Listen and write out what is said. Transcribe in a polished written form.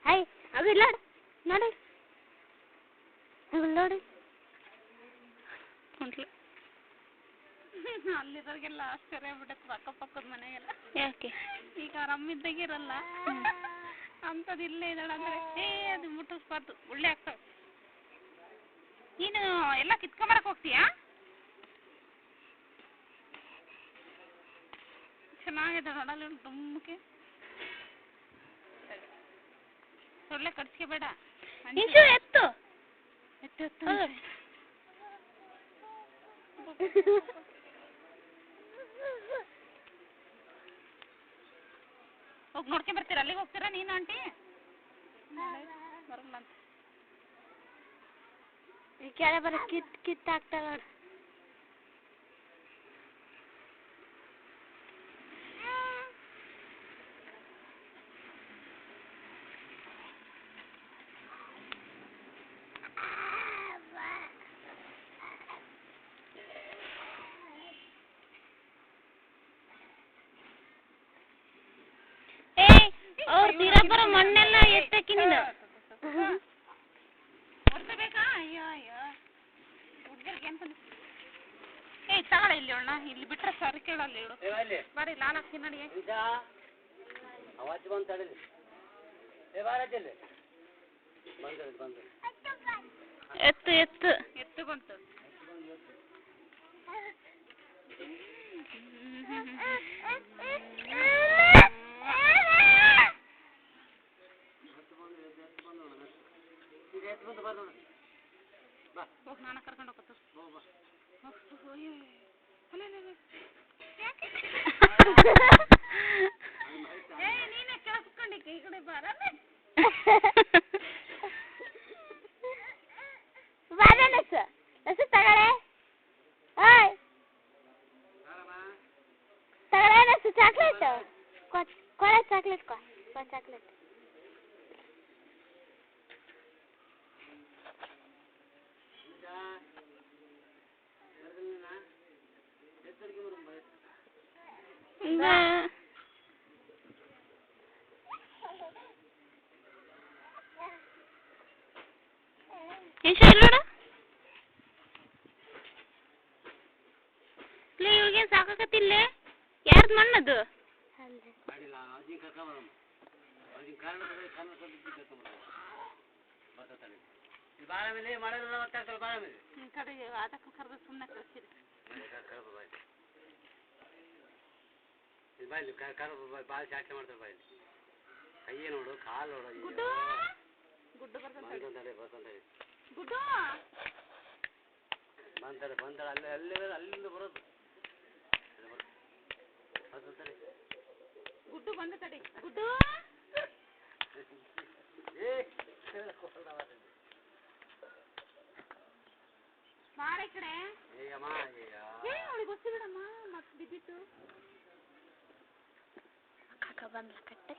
Hi ಅದು ಇಲ್ಲ ನೋಡಿ ನೋಡಿ ಅಲ್ಲಿರೋರಿಗೆಲ್ಲ ಆಶ್ಚರ್ಯ ಆಗ್ಬಿಟ್ಟೈತೆ ಅಕ್ಕಪಕ್ಕದ ಮನೆಗೆಲ್ಲ. ಯಾಕೆ ಈಗ ರಮ್ಮಿದ್ದಾಗಿರಲ್ಲ ಅಂಥದ್ದು ಇಲ್ಲೇ ಇದ್ದಾಳೆ ಅಂದರೆ ಅದು ಮುಟ್ಟಿಸ್ಬಾರ್ದು ಒಳ್ಳೆ ಆಗ್ತವೆ. ನೀನು ಎಲ್ಲ ಕಿತ್ಕೊಂಬರಕ್ಕೆ ಹೋಗ್ತೀಯಾ? ಚೆನ್ನಾಗಿದೆ ನೋಡಲ್ಲ ದುಮ್ಮಕ್ಕೆ. ಸೊಳ್ಳೆ ಕಡ್ಸ್ಕೋಬೇಡ. ಎತ್ತು ಎತ್ತು ಎತ್ತು ಹೋಗಿ ನೋಡ್ಕೊಂಬರ್ತೀರ? ಅಲ್ಲಿಗೆ ಹೋಗ್ತೀರಾ ನೀನು ಆಂಟಿ? ಬರಲ್ಲ ಅಂತ ಈ ಕೆಳಗೆ ಬರೋ ಕಿತ್ತಾಗ್ತಾವ ನೋಡಿ. ಅವ್ರು ತೀರಾ ಬರೋ ಮಣ್ಣೆಲ್ಲ ಎತ್ತಕ್ಕಿನಿಂದ ಹೊಡ್ಸಬೇಕಾ? ಅಯ್ಯೋ ಅಯ್ಯೋ ಹುಡುಗರಿಗೆ ಅಂತ ತಗೊಳ ಇಲ್ಲಿ ಅಣ್ಣ. ಇಲ್ಲಿ ಬಿಟ್ರೆ ಸರಿ ಕೇಳಲ್ಲ ಇಡು. ಬರೀ ಲಾಲ್ ಹಾಕ್ತೀನಿ ನೋಡಿ. ಎತ್ತು ಎತ್ತು ಎತ್ತು ಬಂತು. ಹೋಗಿ ನಾನು ಕರ್ಕೊಂಡು ಹೋಗ್ತ ನೀನೇ ಕೇಳಿಸ್ಕೊಂಡಿಕ್ಕೆ ಈ ಕಡೆ ಬರ ತಗಳೆ ತಗಳೆ ಚಾಕ್ಲೇಟ್ ಕೊಡ ಚಾಕ್ಲೇಟ್ ಚಾಕ್ಲೇಟ್ ಇವ್ರಿಗೆ ಸಾಕಾಕತ್ತಿಲ್ಲ. ಯಾರ್ದು ಮಣ್ಣದು? ಅದಕ್ಕೆ ಕರೆದು ಸುಮ್ಮನೆ ಕಳಿಸಿರಿ. ಭಾಳ ಚಾಟ್ಲೆ ಮಾಡ್ತಾರೆ ಬಾಯಿ. ಕೈ ನೋಡು, ಕಾಲು ನೋಡು. ಗುಡ್ಡು ಬರ್ತಂತೇಳಿ ಗುಡ್ಡು ಬಂತಾರೆ ಅಲ್ಲಿಂದ ಬರೋದು. ಗುಡ್ಡು ಬಂದ ತಡಿ. ಗುಡ್ಡು ಬಾರ ಈ ಕಡೆ. ಅವಳಿಗೆ ಗೊತ್ತಿ ಬಿಡಮ್ಮ ಮತ್ತೆ ಬಿದ್ದಿತ್ತು. ಬಂದ್ಲ ಕಟ್ಟೆ